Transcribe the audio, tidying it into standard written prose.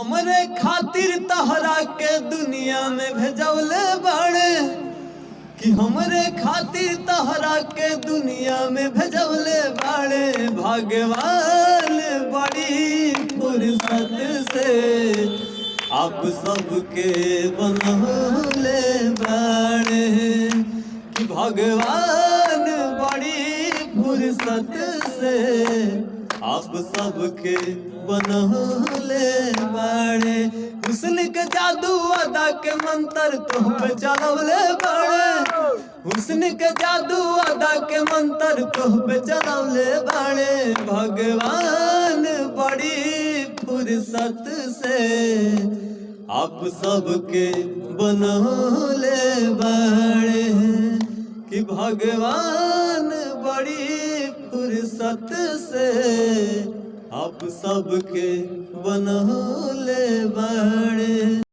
हमरे खातिर तहरा के दुनिया में भेजौले बाड़े कि हमरे खातिर तहरा के दुनिया में भेजौले बाड़े। भगवान बड़ी फुर्सत से आप सबके बनौले बाड़े कि भगवान बड़ी फुर्सत से आप सबके बनौले बाड़े। हुस्न के जादू अदा के मंत्र तुम पे चलौले बाड़े। हुस्न के जादू अदा के मंत्र तुम पे चलौले बाड़े। भगवान बड़ी फुर्सत से आप सबके बनौले बाड़े कि भगवान बड़ी फुर्सत से आप सबके बनौले